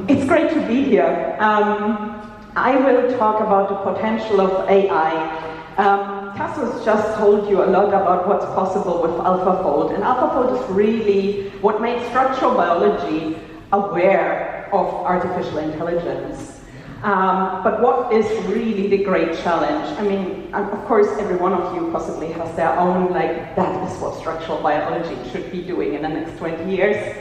It's great to be here. I will talk about the potential of AI. Tassos just told you a lot about what's possible with AlphaFold, and AlphaFold is really what makes structural biology aware of artificial intelligence. But what is really the great challenge? I mean, of course, every one of you possibly has their own, like, that is what structural biology should be doing in the next 20 years.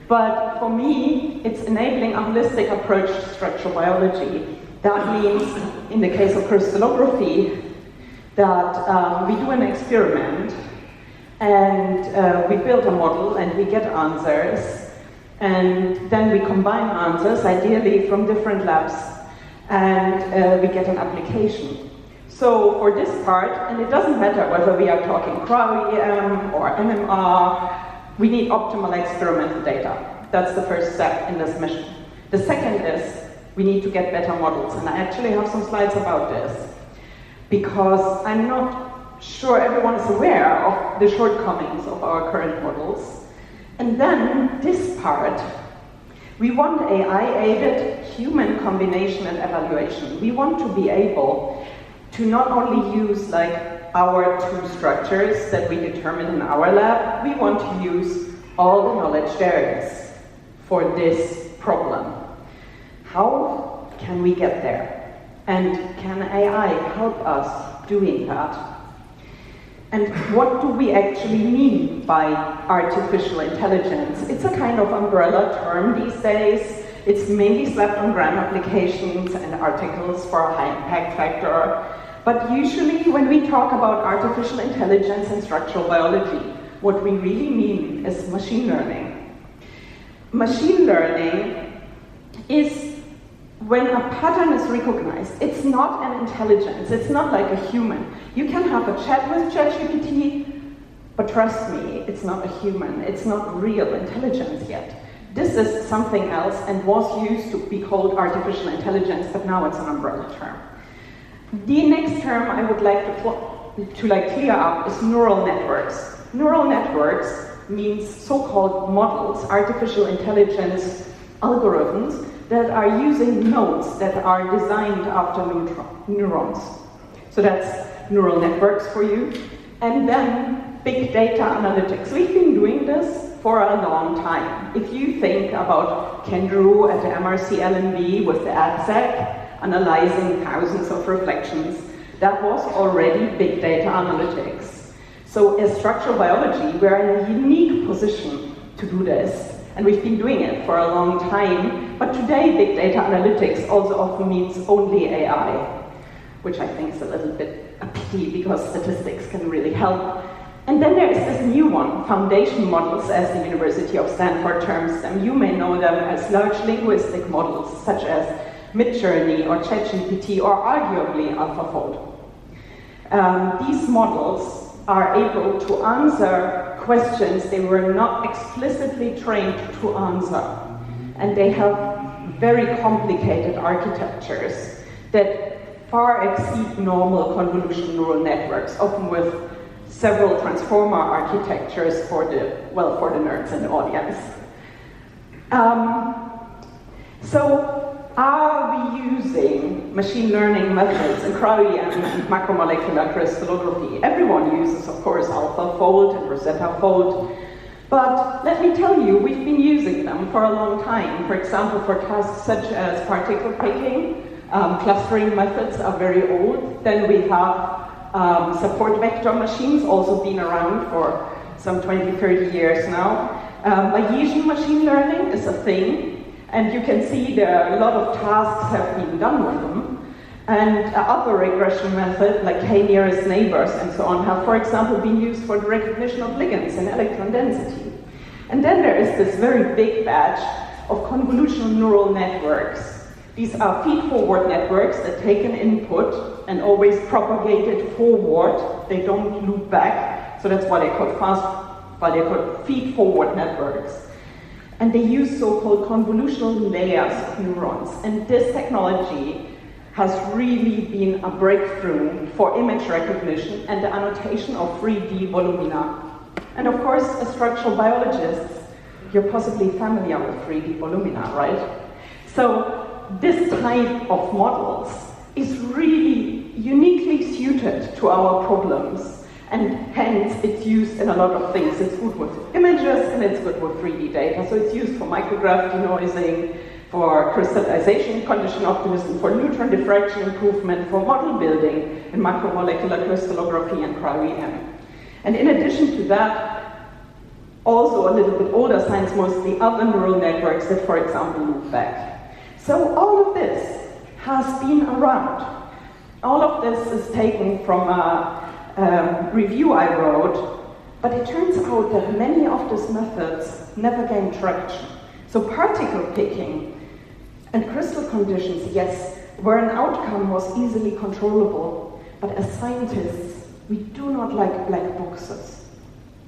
But for me, it's enabling a holistic approach to structural biology. That means, in the case of crystallography, that we do an experiment and we build a model and we get answers, and then we combine answers, ideally from different labs, and we get an application. So for this part, and it doesn't matter whether we are talking cryo-EM or NMR, we need optimal experimental data. That's the first step in this mission. The second is we need to get better models, and I actually have some slides about this, because I'm not sure everyone is aware of the shortcomings of our current models. And then this part, we want AI-aided human combination and evaluation. We want to be able to not only use like our two structures that we determine in our lab, we want to use all the knowledge there is for this problem. How can we get there? And can AI help us doing that? And what do we actually mean by artificial intelligence? It's a kind of umbrella term these days. It's mainly slapped on gram applications and articles for a high impact factor. But usually when we talk about artificial intelligence and structural biology, what we really mean is machine learning. Machine learning is when a pattern is recognized. It's not an intelligence, it's not like a human. You can have a chat with ChatGPT, but trust me, it's not a human, it's not real intelligence yet. This is something else and was used to be called artificial intelligence, but now it's an umbrella term. The next term I would like to clear up is neural networks. Neural networks means so-called models, artificial intelligence algorithms, that are using nodes that are designed after neurons. So that's neural networks for you. And then big data analytics. We've been doing this for a long time. If you think about Ken Drew at the MRC LNB with the ADSEC analyzing thousands of reflections, that was already big data analytics. So as structural biology, we're in a unique position to do this. And we've been doing it for a long time, but today big data analytics also often means only AI, which I think is a little bit a pity because statistics can really help. And then there is this new one, foundation models, as the University of Stanford terms them. You may know them as large linguistic models, such as Midjourney or ChatGPT or arguably AlphaFold. These models are able to answer questions they were not explicitly trained to answer. And they have very complicated architectures that far exceed normal convolutional neural networks, often with several transformer architectures for the nerds in the audience. So are we using machine learning methods in cryo-EM and macromolecular crystallography? Everyone uses, of course, AlphaFold and RosettaFold. But let me tell you, we've been using them for a long time. For example, for tasks such as particle picking, clustering methods are very old. Then we have support vector machines, also been around for some 20, 30 years now. Bayesian machine learning is a thing. And you can see there are a lot of tasks have been done with them. And other regression methods, like k-nearest neighbors and so on, have, for example, been used for the recognition of ligands and electron density. And then there is this very big batch of convolutional neural networks. These are feed-forward networks that take an input and always propagate it forward. They don't loop back, so that's why they're called feed-forward networks. And they use so-called convolutional layers of neurons. And this technology has really been a breakthrough for image recognition and the annotation of 3D volumina. And of course, as structural biologists, you're possibly familiar with 3D volumina, right? So this type of models is really uniquely suited to our problems, and hence it's used in a lot of things. It's good with images and it's good with 3D data. So it's used for micrograph denoising, for crystallization condition optimism, for neutron diffraction improvement, for model building in macromolecular crystallography and cryo-EM. And in addition to that, also a little bit older science, mostly other neural networks that, for example, loop back. So all of this has been around. All of this is taken from a review I wrote, but it turns out that many of these methods never gain traction. So particle picking and crystal conditions, yes, where an outcome was easily controllable, but as scientists, we do not like black boxes.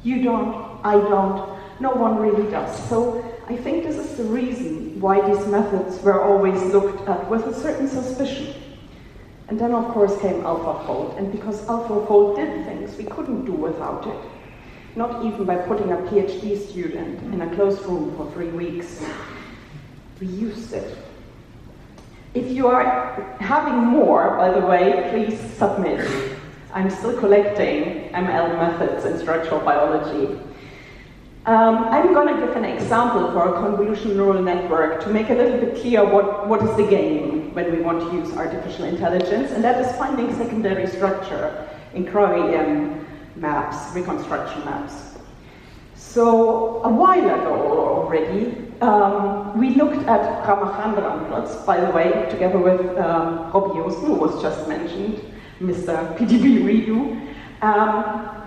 You don't, I don't, no one really does. So I think this is the reason why these methods were always looked at with a certain suspicion. And then of course came AlphaFold, and because AlphaFold did things we couldn't do without it. Not even by putting a PhD student in a closed room for 3 weeks. We used it. If you are having more, by the way, please submit. I'm still collecting ML methods in structural biology. I'm going to give an example for a convolutional neural network to make a little bit clear what is the game when we want to use artificial intelligence, and that is finding secondary structure in cryo-EM maps, reconstruction maps. So a while ago already, we looked at Ramachandran plots, by the way, together with Robbie Joosten, who was just mentioned, Mr. PDB Redo,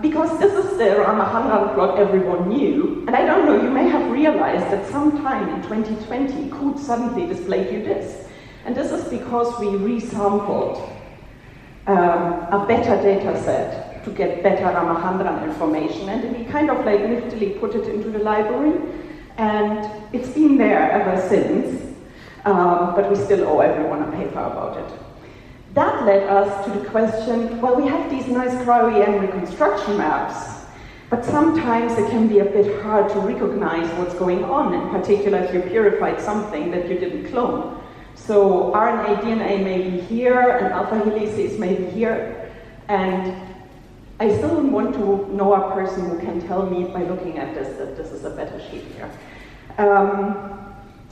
because this is the Ramachandran plot everyone knew. And I don't know, you may have realized that sometime in 2020, Coot suddenly displayed you this. And this is because we resampled a better data set to get better Ramachandran information, and we kind of like niftily put it into the library, and it's been there ever since, but we still owe everyone a paper about it. That led us to the question, well, we have these nice cryo-EM reconstruction maps, but sometimes it can be a bit hard to recognize what's going on, in particular if you purified something that you didn't clone. So RNA, DNA may be here, and alpha helices may be here, and I still want to know a person who can tell me by looking at this that this is a better sheet here.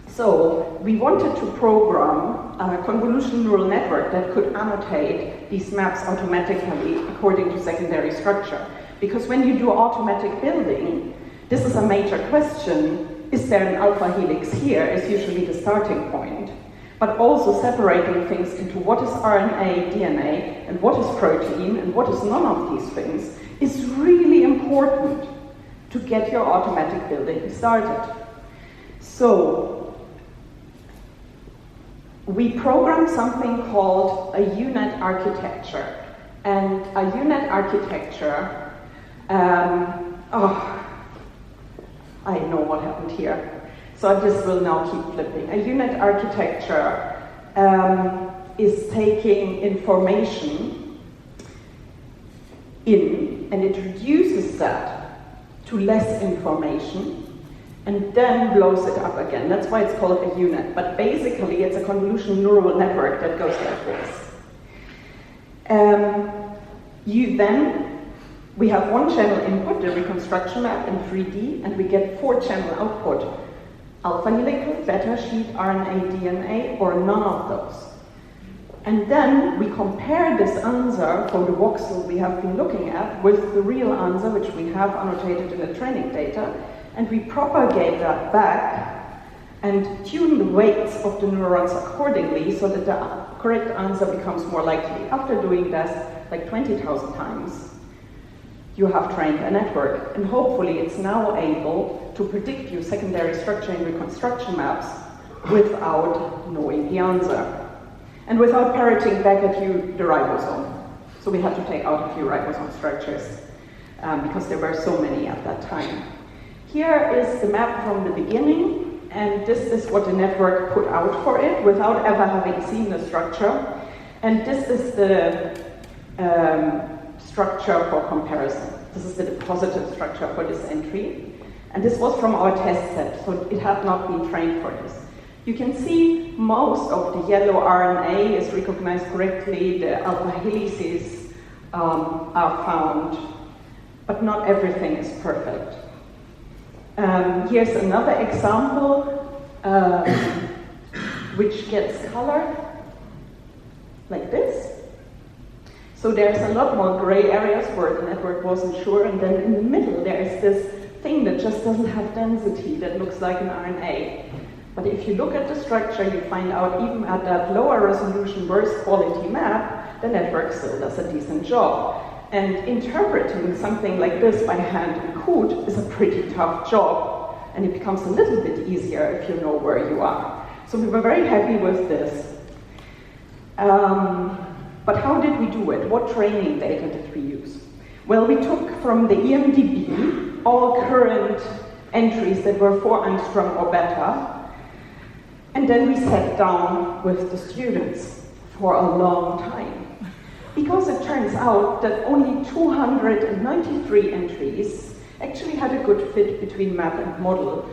So we wanted to program a convolutional neural network that could annotate these maps automatically according to secondary structure. Because when you do automatic building, this is a major question. Is there an alpha helix here is usually the starting point. But also separating things into what is RNA, DNA, and what is protein, and what is none of these things, is really important to get your automatic building started. So, we programmed something called a UNet architecture. And a UNet architecture, I know what happened here. So I just will now keep flipping. A UNet architecture is taking information in, and it reduces that to less information, and then blows it up again. That's why it's called a UNet. But basically, it's a convolutional neural network that goes like this. We have one channel input, the reconstruction map in 3D, and we get 4 channel output. Alpha helical, beta sheet, RNA, DNA, or none of those. And then we compare this answer for the voxel we have been looking at with the real answer, which we have annotated in the training data, and we propagate that back and tune the weights of the neurons accordingly so that the correct answer becomes more likely. After doing this like 20,000 times, you have trained a network, and hopefully it's now able to predict your secondary structure in reconstruction maps without knowing the answer, and without parroting back at you the ribosome. So we had to take out a few ribosome structures because there were so many at that time. Here is the map from the beginning, and this is what the network put out for it without ever having seen the structure. And this is the structure for comparison. This is the positive structure for this entry. And this was from our test set, so it had not been trained for this. You can see most of the yellow RNA is recognized correctly, the alpha helices are found, but not everything is perfect. Here's another example which gets colored like this. So there's a lot more gray areas where the network wasn't sure, and then in the middle there is this thing that just doesn't have density, that looks like an RNA. But if you look at the structure, you find out even at that lower resolution, worse quality map, the network still does a decent job. And interpreting something like this by hand and code is a pretty tough job, and it becomes a little bit easier if you know where you are. So we were very happy with this. But how did we do it? What training data did we use? Well, we took from the EMDB all current entries that were 4 angstrom or better, and then we sat down with the students for a long time. Because it turns out that only 293 entries actually had a good fit between map and model.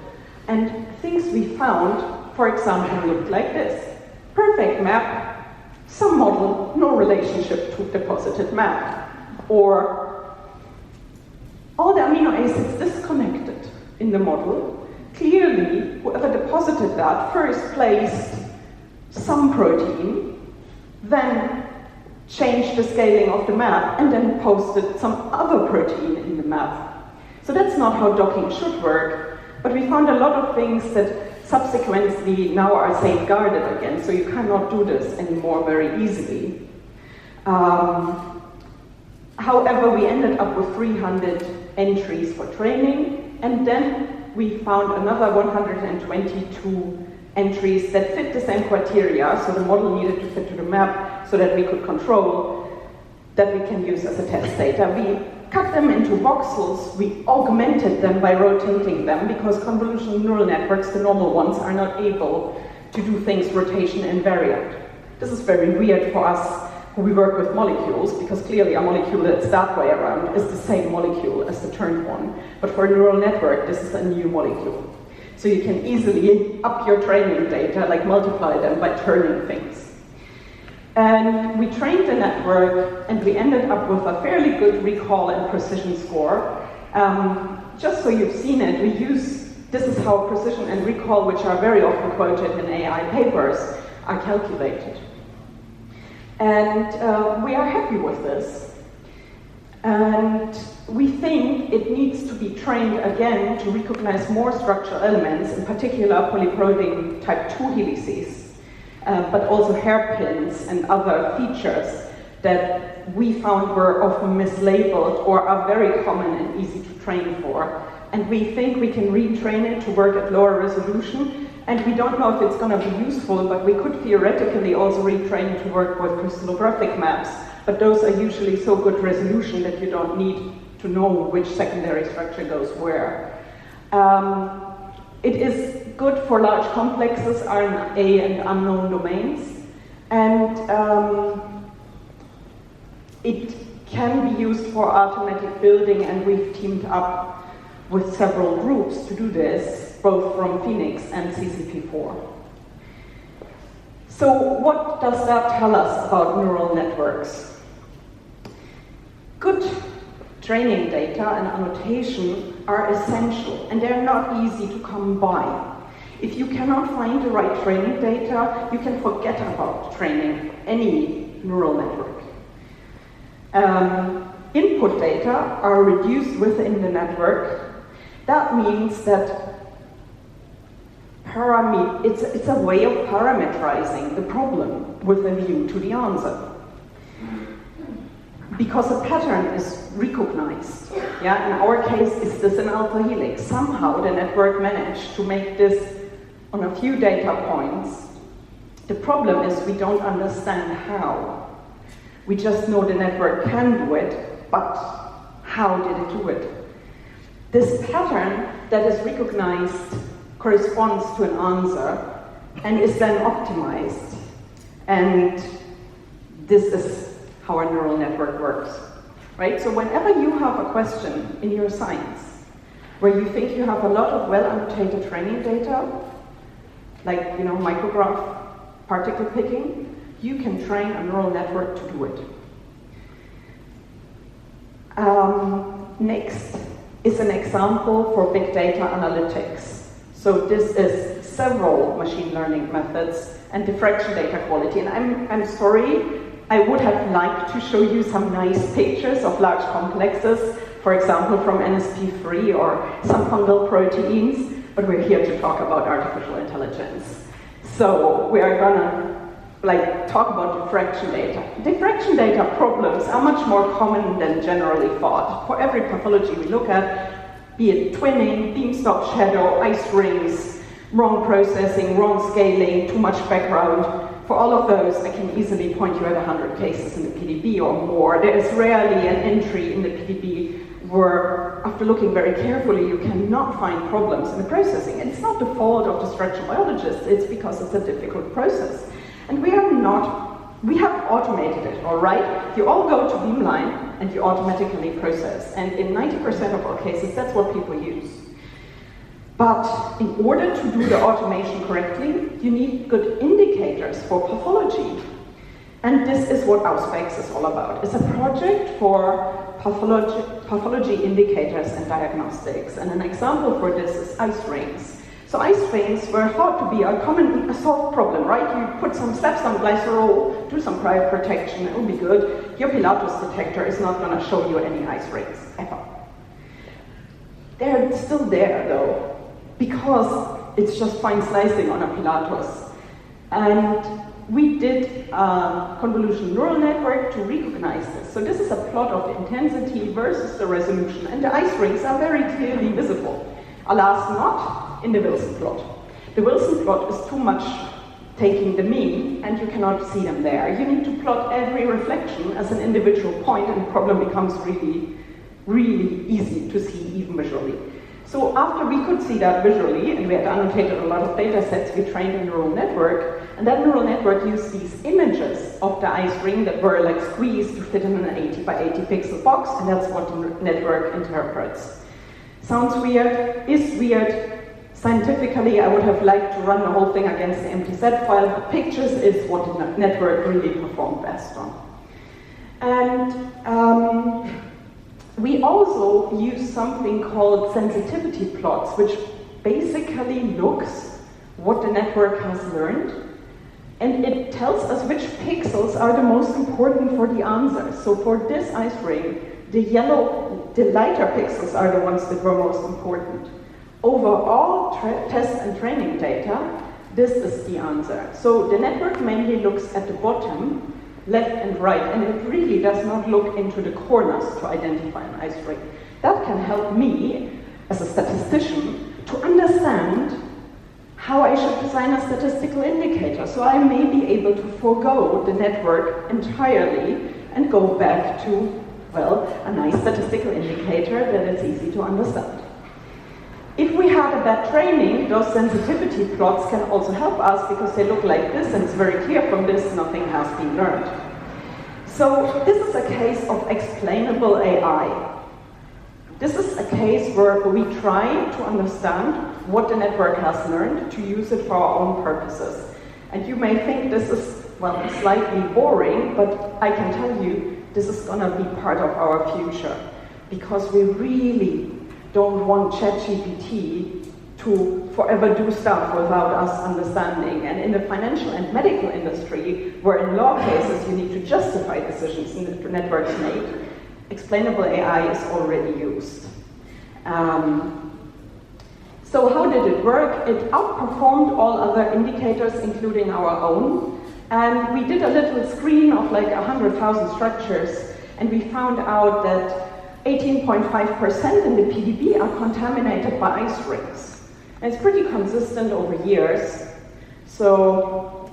And things we found, for example, looked like this. Perfect map, some model, no relationship to deposited map. Or all the amino acids disconnected in the model. Clearly, whoever deposited that first placed some protein, then changed the scaling of the map, and then posted some other protein in the map. So that's not how docking should work, but we found a lot of things that subsequently now are safeguarded again, so you cannot do this anymore very easily. However, we ended up with 300 entries for training, and then we found another 122 entries that fit the same criteria, so the model needed to fit to the map so that we could control, that we can use as a test data. We cut them into voxels, we augmented them by rotating them, because convolutional neural networks, the normal ones, are not able to do things rotation invariant. This is very weird for us who we work with molecules, because clearly a molecule that's that way around is the same molecule as the turned one. But for a neural network, this is a new molecule. So you can easily up your training data, like multiply them by turning things. And we trained the network, and we ended up with a fairly good recall and precision score. Just so you've seen it, this is how precision and recall, which are very often quoted in AI papers, are calculated. And we are happy with this. And we think it needs to be trained again to recognize more structural elements, in particular polyprotein type 2 helices, but also hairpins and other features that we found were often mislabeled or are very common and easy to train for. And we think we can retrain it to work at lower resolution. And we don't know if it's going to be useful, but we could theoretically also retrain it to work with crystallographic maps. But those are usually so good resolution that you don't need to know which secondary structure goes where. It is good for large complexes, RNA and unknown domains. And it can be used for automatic building, and we've teamed up with several groups to do this, both from Phoenix and CCP4. So what does that tell us about neural networks? Good training data and annotation are essential, and they're not easy to come by. If you cannot find the right training data, you can forget about training any neural network. Input data are reduced within the network. That means that it's a way of parameterizing the problem with a view to the answer. Because a pattern is recognized. Yeah? In our case, is this an alpha helix? Somehow the network managed to make this on a few data points. The problem is we don't understand how. We just know the network can do it, but how did it do it? This pattern that is recognized corresponds to an answer and is then optimized. And this is how a neural network works, right? So whenever you have a question in your science where you think you have a lot of well-annotated training data, like micrograph particle picking, you can train a neural network to do it. Next is an example for big data analytics. So this is several machine learning methods and diffraction data quality. And I'm sorry, I would have liked to show you some nice pictures of large complexes, for example, from NSP3 or some fungal proteins, but we're here to talk about artificial intelligence. So we are gonna talk about diffraction data. Diffraction data problems are much more common than generally thought. For every pathology we look at, be it twinning, beam stop shadow, ice rings, wrong processing, wrong scaling, too much background, for all of those, I can easily point you at 100 cases in the PDB or more. There is rarely an entry in the PDB where, after looking very carefully, you cannot find problems in the processing. And it's not the fault of the structural biologists, it's because it's a difficult process. And we have automated it, all right? You all go to Beamline and you automatically process. And in 90% of our cases, that's what people use. But in order to do the automation correctly, you need good indicators for pathology. And this is what Auspex is all about. It's a project for pathology indicators and diagnostics. And an example for this is ice rings. So ice rings were thought to be a solved problem, right? You slap some glycerol, do some cryoprotection, it will be good. Your Pilatus detector is not going to show you any ice rings, ever. They're still there, though, because it's just fine slicing on a Pilatus. And we did a convolutional neural network to recognize this. So this is a plot of the intensity versus the resolution, and the ice rings are very clearly visible. Alas, not in the Wilson plot. The Wilson plot is too much taking the mean, and you cannot see them there. You need to plot every reflection as an individual point, and the problem becomes really, really easy to see even visually. So after we could see that visually, and we had annotated a lot of data sets, we trained a neural network, and that neural network used these images of the ice ring that were squeezed to fit in an 80 by 80 pixel box, and that's what the network interprets. Sounds weird, is weird. Scientifically, I would have liked to run the whole thing against the MTZ file, but pictures is what the network really performed best on. And we also use something called sensitivity plots, which basically looks what the network has learned, and it tells us which pixels are the most important for the answer. So for this ice ring, the lighter pixels are the ones that were most important. Overall test and training data, this is the answer. So the network mainly looks at the bottom, left and right, and it really does not look into the corners to identify an ice ring. That can help me, as a statistician, to understand how I should design a statistical indicator. So I may be able to forego the network entirely and go back to, well, a nice statistical indicator that is easy to understand. If we had a bad training, those sensitivity plots can also help us because they look like this, and it's very clear from this nothing has been learned. So this is a case of explainable AI. This is a case where we try to understand what the network has learned to use it for our own purposes. And you may think this is, well, slightly boring, but I can tell you this is going to be part of our future, because we really don't want ChatGPT to forever do stuff without us understanding. And in the financial and medical industry, where in law cases you need to justify decisions the networks make, explainable AI is already used. So how did it work? It outperformed all other indicators, including our own. And we did a little screen of 100,000 structures, and we found out that 18.5% in the PDB are contaminated by ice rings. And it's pretty consistent over years, so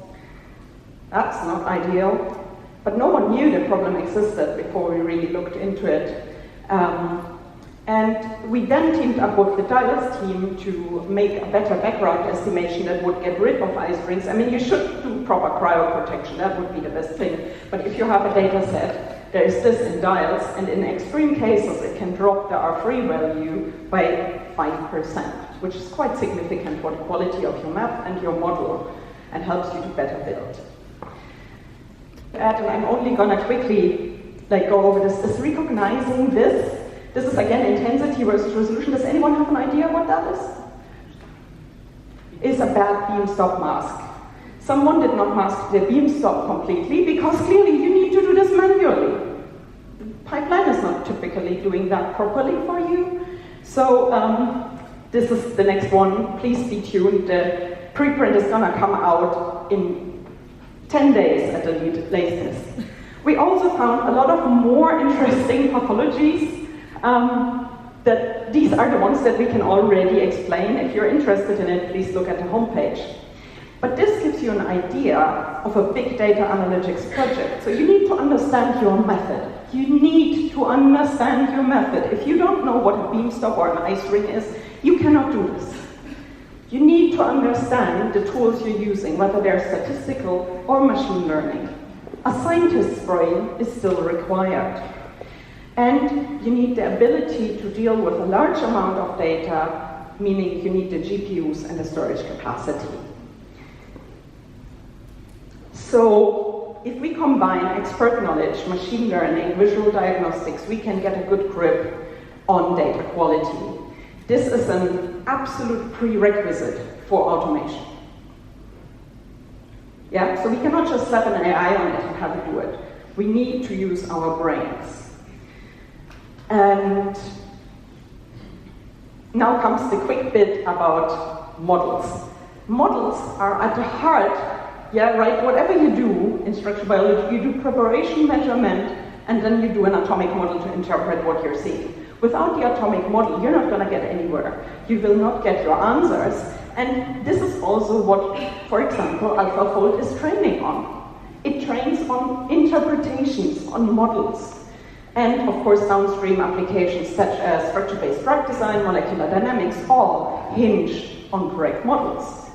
that's not ideal. But no one knew the problem existed before we really looked into it. And we then teamed up with the Dials team to make a better background estimation that would get rid of ice rings. I mean, you should do proper cryoprotection, that would be the best thing. But if you have a data set, there is this in Dials, and in extreme cases, it can drop the R3 value by 5%. which is quite significant for the quality of your map and your model and helps you to better build. And I'm only gonna quickly go over this. Is recognizing this. This is again intensity versus resolution. Does anyone have an idea what that is? Is a bad beam stop mask. Someone did not mask the beam stop completely because clearly you need to do this manually. The pipeline is not typically doing that properly for you. So this is the next one. Please be tuned. The preprint is gonna come out in 10 days at the latest. We also found a lot of more interesting pathologies that these are the ones that we can already explain. If you're interested in it, please look at the homepage. But this gives you an idea of a big data analytics project. So you need to understand your method. You need to understand your method. If you don't know what a beam stop or an ice ring is, you cannot do this. You need to understand the tools you're using, whether they're statistical or machine learning. A scientist's brain is still required. And you need the ability to deal with a large amount of data, meaning you need the GPUs and the storage capacity. So if we combine expert knowledge, machine learning, visual diagnostics, we can get a good grip on data quality. This is an absolute prerequisite for automation. Yeah, so we cannot just slap an AI on it and have it do it. We need to use our brains. And now comes the quick bit about models. Models are at the heart, yeah, right, whatever you do in structural biology, you do preparation, measurement, and then you do an atomic model to interpret what you're seeing. Without the atomic model, you're not going to get anywhere. You will not get your answers. And this is also what, for example, AlphaFold is training on. It trains on interpretations, on models. And of course, downstream applications such as structure-based drug design, molecular dynamics, all hinge on correct models.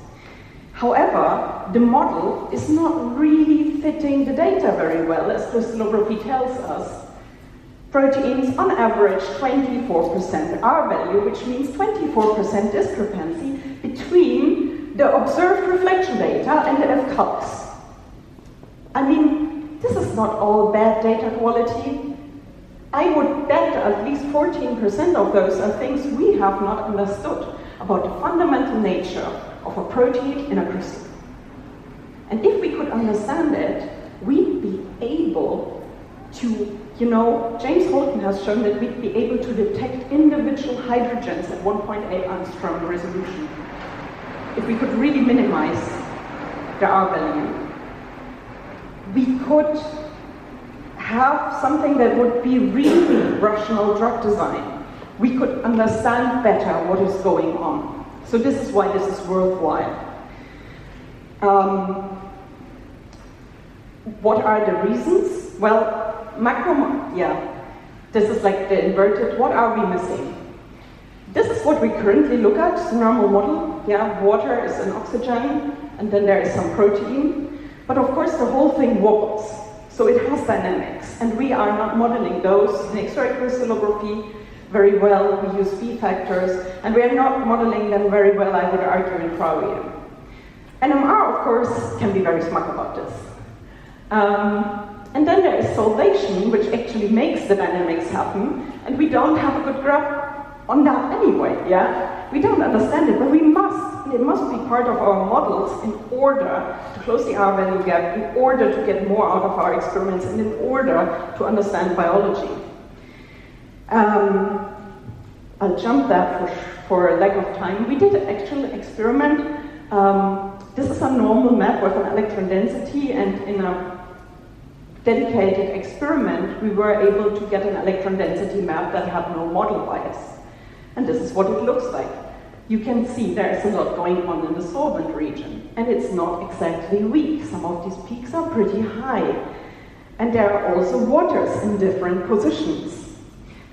However, the model is not really fitting the data very well, as crystallography tells us. Proteins, on average, 24% R-value, which means 24% discrepancy between the observed reflection data and the F-calcs. I mean, this is not all bad data quality. I would bet at least 14% of those are things we have not understood about the fundamental nature of a protein in a crystal. And if we could understand it, we'd be able to, James Holton has shown that we'd be able to detect individual hydrogens at 1.8 angstrom resolution. If we could really minimize the R value, we could have something that would be really rational drug design. We could understand better what is going on. So this is why this is worthwhile. What are the reasons? Well, this is like the inverted, what are we missing? This is what we currently look at, it's a normal model. Yeah, water is an oxygen, and then there is some protein. But of course, the whole thing wobbles. So it has dynamics, and we are not modeling those in X-ray crystallography very well. We use B factors, and we are not modeling them very well, I would argue, in cryo-EM. NMR, of course, can be very smart about this. And then there is solvation, which actually makes the dynamics happen, and we don't have a good grasp on that anyway, yeah? We don't understand it, but we must. It must be part of our models in order to close the R-value gap, in order to get more out of our experiments, and in order to understand biology. I'll jump that for lack of time. We did an actual experiment. This is a normal map with an electron density, and in a dedicated experiment, we were able to get an electron density map that had no model bias. And this is what it looks like. You can see there is a lot going on in the solvent region, and it's not exactly weak. Some of these peaks are pretty high. And there are also waters in different positions.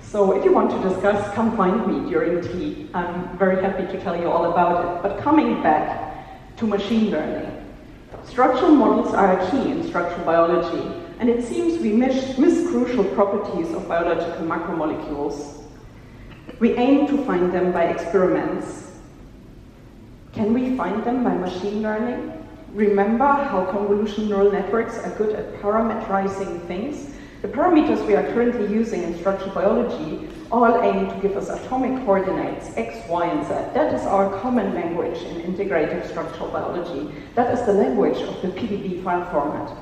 So if you want to discuss, come find me during tea. I'm very happy to tell you all about it. But coming back to machine learning, structural models are a key in structural biology, and it seems we miss crucial properties of biological macromolecules. We aim to find them by experiments, Can we find them by machine learning? Remember how convolutional neural networks are good at parameterizing things? The parameters we are currently using in structural biology all aim to give us atomic coordinates, X, Y, and Z. That is our common language in integrative structural biology. That is the language of the PDB file format.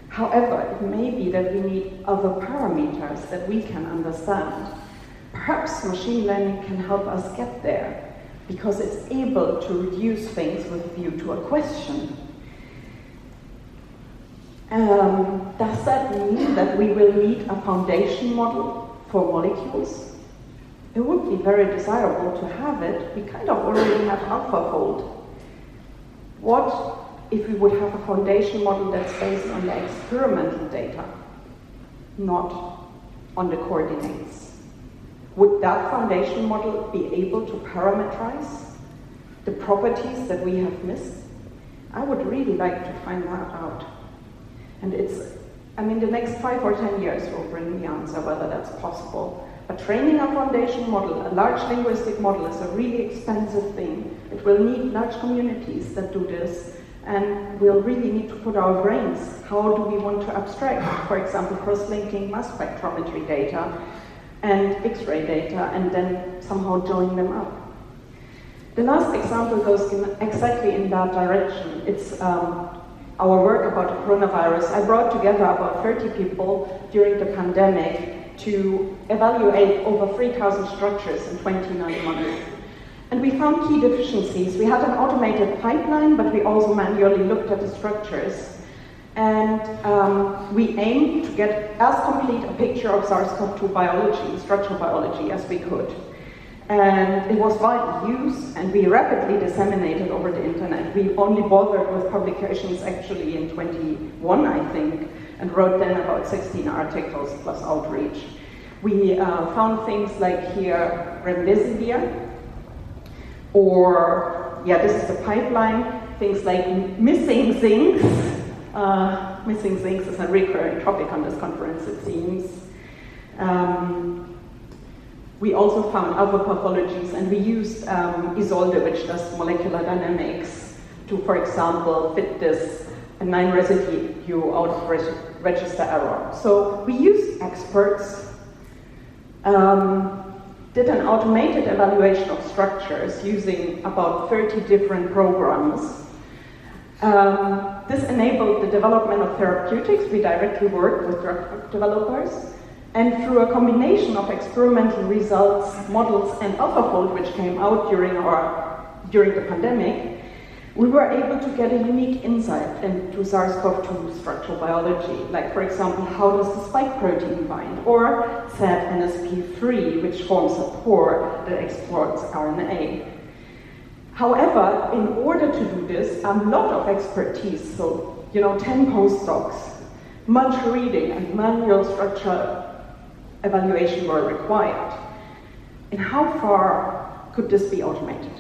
However, it may be that we need other parameters that we can understand. Perhaps machine learning can help us get there, because it's able to reduce things with a view to a question. Does that mean that we will need a foundation model for molecules? It would be very desirable to have it. We kind of already have AlphaFold. What if we would have a foundation model that's based on the experimental data, not on the coordinates? Would that foundation model be able to parameterize the properties that we have missed? I would really like to find that out. And the next 5 or 10 years will bring the answer whether that's possible. But training a foundation model, a large linguistic model, is a really expensive thing. It will need large communities that do this, and we'll really need to put our brains. How do we want to abstract, for example, cross-linking mass spectrometry data and X-ray data, and then somehow join them up? The last example goes exactly in that direction. It's our work about the coronavirus. I brought together about 30 people during the pandemic to evaluate over 3,000 structures in 29 months. And we found key deficiencies. We had an automated pipeline, but we also manually looked at the structures. And we aimed to get as complete a picture of SARS-CoV-2 biology, structural biology, as we could. And it was widely used, and we rapidly disseminated over the internet. We only bothered with publications actually in 21, I think, and wrote then about 16 articles plus outreach. We found things like here, remdesivir, or, this is the pipeline, things like missing zincs. Missing zincs is a recurring topic on this conference, it seems. We also found other pathologies, and we used Isolde, which does molecular dynamics, to, for example, fit this 9 residue out of register error. So we used experts, did an automated evaluation of structures using about 30 different programs. This enabled the development of therapeutics. We directly worked with drug developers. And through a combination of experimental results, models, and AlphaFold, which came out during the pandemic, we were able to get a unique insight into SARS-CoV-2 structural biology. Like, for example, how does the spike protein bind? Or ZNSP3, which forms a pore that exports RNA. However, in order to do this, a lot of expertise, so 10 postdocs, much reading, and manual structure evaluation were required. And how far could this be automated?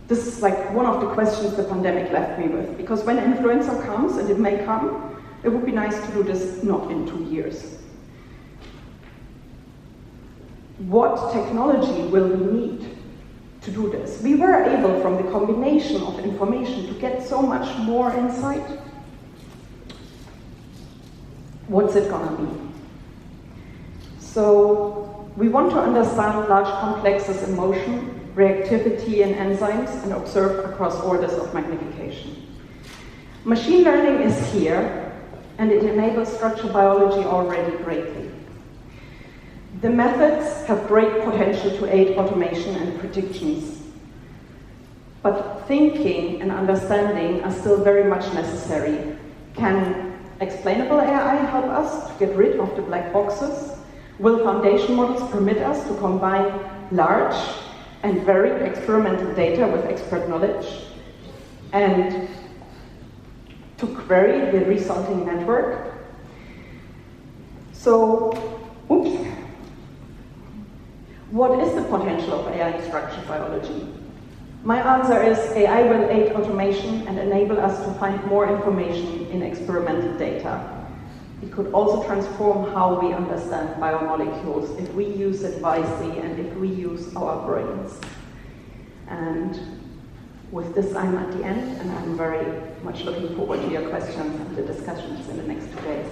This is like one of the questions the pandemic left me with, because when influenza comes, and it may come, it would be nice to do this not in 2 years. What technology will we need to do this? We were able, from the combination of information, to get so much more insight. What's it gonna be? So we want to understand large complexes in motion, reactivity in enzymes, and observe across orders of magnification. Machine learning is here, and it enables structural biology already greatly. The methods have great potential to aid automation and predictions, but thinking and understanding are still very much necessary. Can explainable AI help us to get rid of the black boxes? Will foundation models permit us to combine large and varied experimental data with expert knowledge and to query the resulting network? So, what is the potential of AI in structural biology? My answer is AI will aid automation and enable us to find more information in experimental data. It could also transform how we understand biomolecules if we use it wisely and if we use our brains. And with this, I'm at the end, and I'm very much looking forward to your questions and the discussions in the next 2 days.